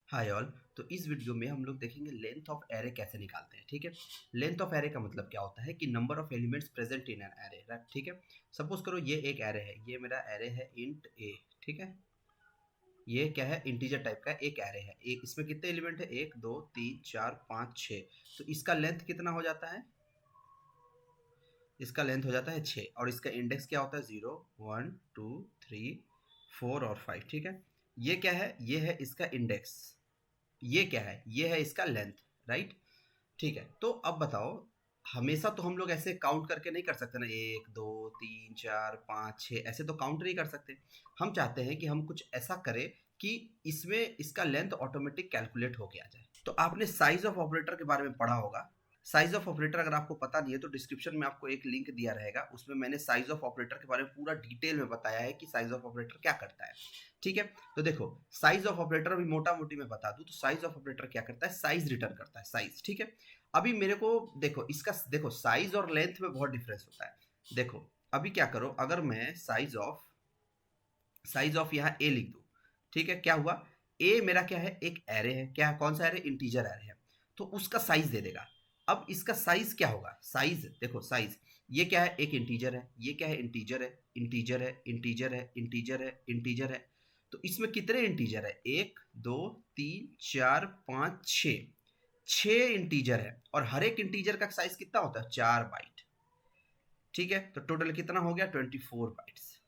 Hi all. तो इस video में हम लोग देखेंगे लेंथ ऑफ एरे कैसे निकालते हैं। ठीक है, लेंथ ऑफ एरे का मतलब क्या होता है कि number of elements present in an array, right. ठीक है, सपोज करो ये एक एरे है, ये मेरा एरे है इंट ए। ठीक है, ये क्या है, इंटीजर टाइप का एक एरे है। एक इसमें कितने एलिमेंट है, 1 2 3 4 5 6। तो इसका लेंथ कितना हो जाता है, इसका लेंथ हो जाता है 6। और इसका इंडेक्स क्या होता है, 0 1 2 3 4 और 5। ठीक है, ये क्या है, ये है इसका इंडेक्स, ये क्या है, ये है इसका लेंथ, राइट। ठीक है, तो अब बताओ, हमेशा तो हम लोग ऐसे काउंट करके नहीं कर सकते ना, 1 2 3 4 5 6, ऐसे तो काउंट नहीं कर सकते। हम चाहते हैं कि हम कुछ ऐसा करें कि इसमें इसका लेंथ ऑटोमेटिक कैलकुलेट होके आ जाए। तो आपने साइज ऑफ ऑपरेटर के बारे में पढ़ा होगा। साइज ऑफ ऑपरेटर अगर आपको पता नहीं है तो डिस्क्रिप्शन में आपको एक लिंक दिया रहेगा, उसमें मैंने साइज ऑफ ऑपरेटर के बारे में पूरा डिटेल में बताया है कि साइज ऑफ ऑपरेटर क्या करता है। ठीक है, तो देखो साइज ऑफ ऑपरेटर अभी मोटा मोटी में बता दूं तो साइज ऑफ ऑपरेटर क्या करता है, साइज रिटर्न करता है, साइज। ठीक है, अभी मेरे को देखो इसका, देखो साइज और लेंथ में बहुत डिफरेंस होता है। देखो अभी क्या करो, अगर मैं साइज ऑफ यहाँ ए लिख दूं, ठीक है, क्या हुआ, ए मेरा क्या है, एक एरे है, क्या कौन सा एरे, इंटीजर एरे है, तो उसका साइज दे देगा। अब इसका साइज क्या होगा, साइज देखो, साइज ये क्या है, एक इंटीजर है, ये क्या है, इंटीजर है, इंटीजर है, इंटीजर है, इंटीजर है, इंटीजर है। तो इसमें कितने इंटीजर है, 1 2 3 4 5 6, 6 इंटीजर है। और हर एक इंटीजर का साइज कितना होता है, 4 बाइट। ठीक है, तो टोटल कितना हो गया, 24 बाइट्स।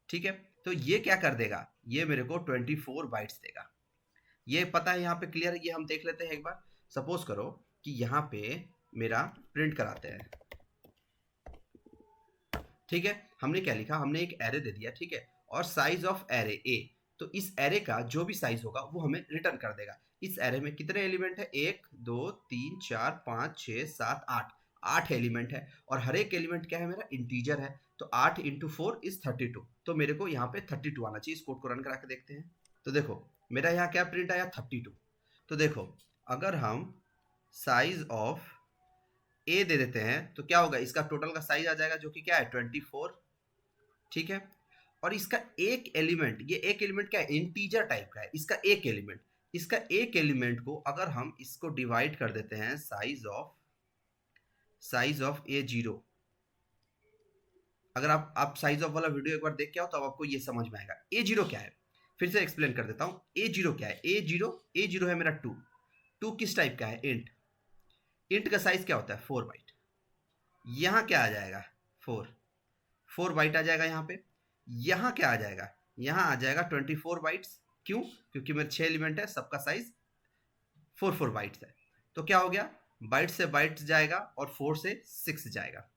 ठीक है, तो ये क्या कर देगा, ये मेरे को 24 बाइट्स देगा। ये पता है, यहाँ पे क्लियर है, ये हम देख लेते हैं एक बार। सपोज करो कि यहाँ पे मेरा प्रिंट कराते हैं। ठीक है, हमने क्या लिखा, हमने एक एरे दे दिया, ठीक है, और साइज ऑफ एरे ए। तो इस एरे का जो भी साइज होगा वो हमें रिटर्न कर देगा। इस एरे में कितने एलिमेंट है, 1 2 3 4 5 6 7 8, 8 एलिमेंट है। और हर एक एलिमेंट क्या है, मेरा इंटीजर है। तो 8 इंटू 4 इज 32। तो मेरे को यहाँ पे 32 आना चाहिए। इस कोड को रन करा के देखते हैं। तो देखो मेरा यहाँ क्या प्रिंट आया, 32। तो देखो अगर हम साइज ऑफ ए दे देते हैं तो क्या होगा, इसका टोटल का साइज आ जाएगा जो कि क्या है, 24। ठीक है, और इसका एक एलिमेंट, ये एक एलिमेंट क्या है, इंटीजर टाइप का है, इसका एक एलिमेंट, इसका एक एलिमेंट को अगर हम इसको डिवाइड कर देते हैं, साइज ऑफ ए 0। अगर आप साइज ऑफ वाला वीडियो एक बार देख के आओ तो अब आपको ये समझ में आएगा। ए 0 क्या है, फिर से एक्सप्लेन कर देता हूं। ए 0 क्या है, ए 0 है मेरा 2। 2 किस टाइप का है, इंट। इंट का साइज क्या होता है, 4 बाइट। यहाँ क्या आ जाएगा, 4 बाइट आ जाएगा यहाँ पे। यहाँ क्या आ जाएगा, यहाँ आ जाएगा 24 बाइट्स। क्यों, क्योंकि मेरे 6 एलिमेंट है, सबका साइज 4 बाइट्स है। तो क्या हो गया, बाइट से बाइट जाएगा और 4 से 6 जाएगा।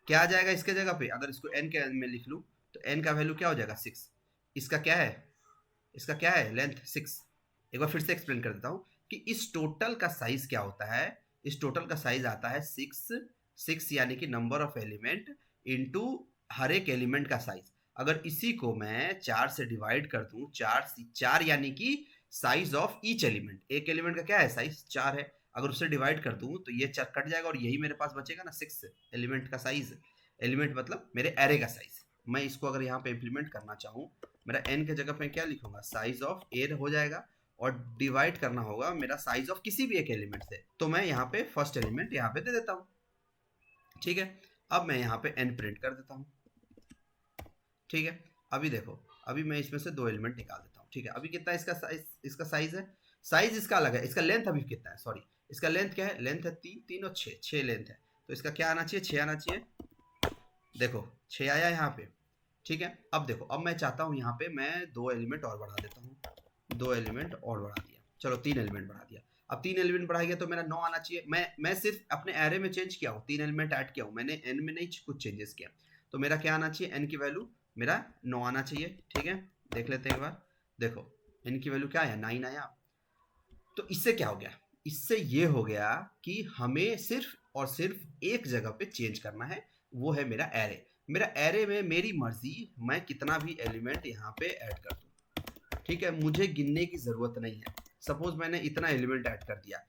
क्या आ जाएगा इसके जगह पे, अगर इसको n के में लिख लूँ तो n का वैल्यू क्या हो जाएगा, 6। इसका क्या है, इसका क्या है, लेंथ 6। एक बार फिर से एक्सप्लेन कर देता हूँ कि इस टोटल का साइज क्या होता है। इस टोटल का साइज आता है 6 यानी कि नंबर ऑफ एलिमेंट इनटू हर एक एलिमेंट का साइज। अगर इसी को मैं 4 से डिवाइड कर दूं, 4 यानी कि साइज ऑफ ईच एलिमेंट, एक एलिमेंट का क्या है, साइज 4 है। अगर उससे डिवाइड कर दूं तो ये 4 कट जाएगा और यही मेरे पास बचेगा ना, 6 एलिमेंट का साइज। एलिमेंट मतलब मेरे एरे का साइज। मैं इसको अगर यहाँ पे इम्प्लीमेंट करना चाहूँ, मेरा n के जगह पे क्या लिखूंगा, साइज ऑफ ए हो जाएगा, और डिवाइड करना होगा मेरा साइज ऑफ किसी भी एक एलिमेंट से। तो मैं यहाँ पे फर्स्ट एलिमेंट यहाँ पे दे देता हूँ। ठीक है, अब मैं यहाँ पे n प्रिंट कर देता हूँ। ठीक है, अभी देखो, अभी मैं इसमें से 2 एलिमेंट निकाल देता हूँ। ठीक है, अभी कितना इसका साइज है, साइज इसका अलग है, इसका लेंथ अभी कितना है, सॉरी, इसका लेंथ क्या है, लेंथ है 3 और 6 लेंथ है। तो इसका क्या आना चाहिए, 6 आना चाहिए। देखो 6 आया यहाँ पे। ठीक है, अब देखो, अब मैं चाहता हूँ यहाँ पे मैं 2 एलिमेंट और बढ़ा देता हूँ। 2 एलिमेंट और बढ़ा दिया, चलो 3 एलिमेंट बढ़ा दिया। अब 3 एलिमेंट बढ़ा गया तो मेरा 9 आना चाहिए। मैं सिर्फ अपने एरे में चेंज किया हूँ, 3 एलिमेंट ऐड किया हूँ मैंने, एन में नहीं कुछ चेंजेस किया। तो मेरा क्या आना चाहिए, एन की वैल्यू मेरा 9 आना चाहिए। ठीक है, देख लेते हैं एक बार। देखो एन की वैल्यू क्या आया, 9 आया। तो इससे क्या हो गया, इससे ये हो गया कि हमें सिर्फ और सिर्फ एक जगह पे चेंज करना है, वो है मेरा एरे। मेरा एरे में मेरी मर्जी, मैं कितना भी एलिमेंट यहाँ पे ऐड कर दूँ। ठीक है, मुझे गिनने की जरूरत नहीं है। सपोज मैंने इतना एलिमेंट ऐड कर दिया,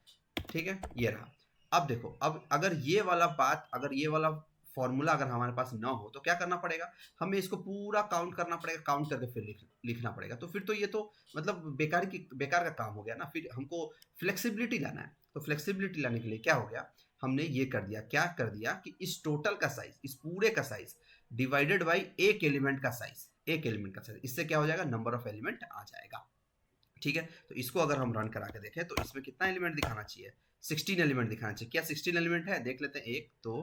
ठीक है, ये रहा। अब देखो, अब अगर ये वाला बात, अगर ये वाला फॉर्मूला अगर हमारे पास ना हो तो क्या करना पड़ेगा, हमें इसको पूरा काउंट करना पड़ेगा, काउंट करके फिर लिखना पड़ेगा। तो फिर तो ये तो मतलब बेकार का काम हो गया ना। फिर हमको फ्लेक्सिबिलिटी लाना है, तो फ्लेक्सिबिलिटी लाने के लिए क्या हो गया, हमने ये कर दिया, क्या कर दिया कि इस टोटल का साइज, इस पूरे का साइज डिवाइडेड बाई एक एलिमेंट का साइज, एक एलिमेंट का साइज, इससे क्या हो जाएगा, नंबर ऑफ एलिमेंट आ जाएगा। ठीक है, तो इसको अगर हम रन करा के देखें तो इसमें कितना एलिमेंट दिखाना चाहिए, 16 एलिमेंट दिखाना चाहिए। क्या 16 एलिमेंट है, देख लेते हैं, 1 2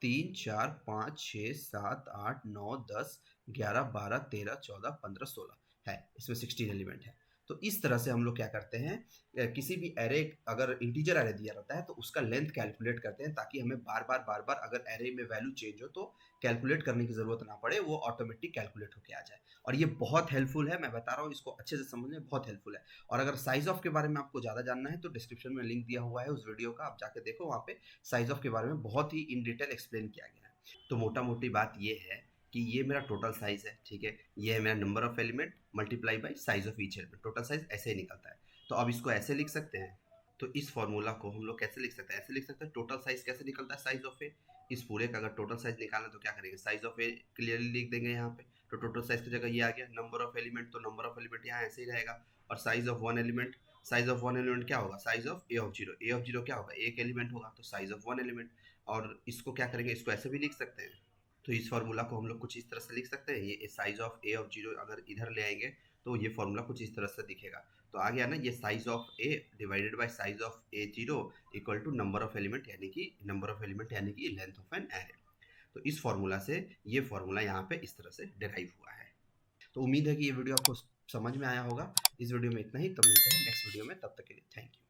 3 4 5 6 7 8 9 10 11 12 13 14 15 16 है, इसमें 16 एलिमेंट है। तो इस तरह से हम लोग क्या करते हैं, किसी भी एरे, अगर इंटीजर एरे दिया रहता है तो उसका लेंथ कैलकुलेट करते हैं, ताकि हमें बार बार अगर एरे में वैल्यू चेंज हो तो कैलकुलेट करने की जरूरत ना पड़े, वो ऑटोमेटिक कैलकुलेट होके आ जाए। और ये बहुत हेल्पफुल है, मैं बता रहा हूँ, इसको अच्छे से समझने में बहुत हेल्पफुल है। और अगर साइज ऑफ के बारे में आपको ज़्यादा जानना है तो डिस्क्रिप्शन में लिंक दिया हुआ है उस वीडियो का, आप जाके देखो, वहाँ पे साइज ऑफ के बारे में बहुत ही इन डिटेल एक्सप्लेन किया गया है। तो मोटा मोटी बात ये है कि ये मेरा टोटल साइज है, ठीक है, ये है मेरा number of element multiply by size of each element, total size ऐसे ही निकलता है। तो अब इसको ऐसे लिख सकते हैं, तो इस फॉर्मूला को हम लोग कैसे लिख सकते हैं, ऐसे लिख सकते हैं, टोटल साइज कैसे निकलता है, साइज ऑफ ए, इस पूरे का अगर टोटल साइज निकालना है तो क्या करेंगे, साइज ऑफ ए क्लियरली लिख देंगे यहाँ पे, तो टोटल साइज की जगह ये आ गया, नंबर ऑफ एलिमेंट, तो नंबर ऑफ एलिमेंट यहाँ ऐसे ही रहेगा, और size of one element, size of one element क्या होगा, size of A of zero, A of zero क्या होगा, एक एलिमेंट होगा, तो साइज ऑफ वन एलिमेंट। और इसको क्या करेंगे, इसको ऐसे भी लिख सकते हैं, तो इस फार्मूला को हम लोग कुछ इस तरह से लिख सकते हैं, ये size of A of zero अगर इधर ले आएंगे तो ये फार्मूला कुछ इस तरह से दिखेगा। तो आ गया ना, ये size of A divided by size of A zero equal to number of element, यानी कि लेंथ ऑफ एन एरे। तो इस फार्मूला से ये फार्मूला यहाँ पे इस तरह से डिराइव हुआ है। तो उम्मीद है कि ये वीडियो आपको समझ में आया होगा। इस वीडियो में इतना ही, तब मिलते हैं नेक्स्ट वीडियो में, तब तक के लिए थैंक यू।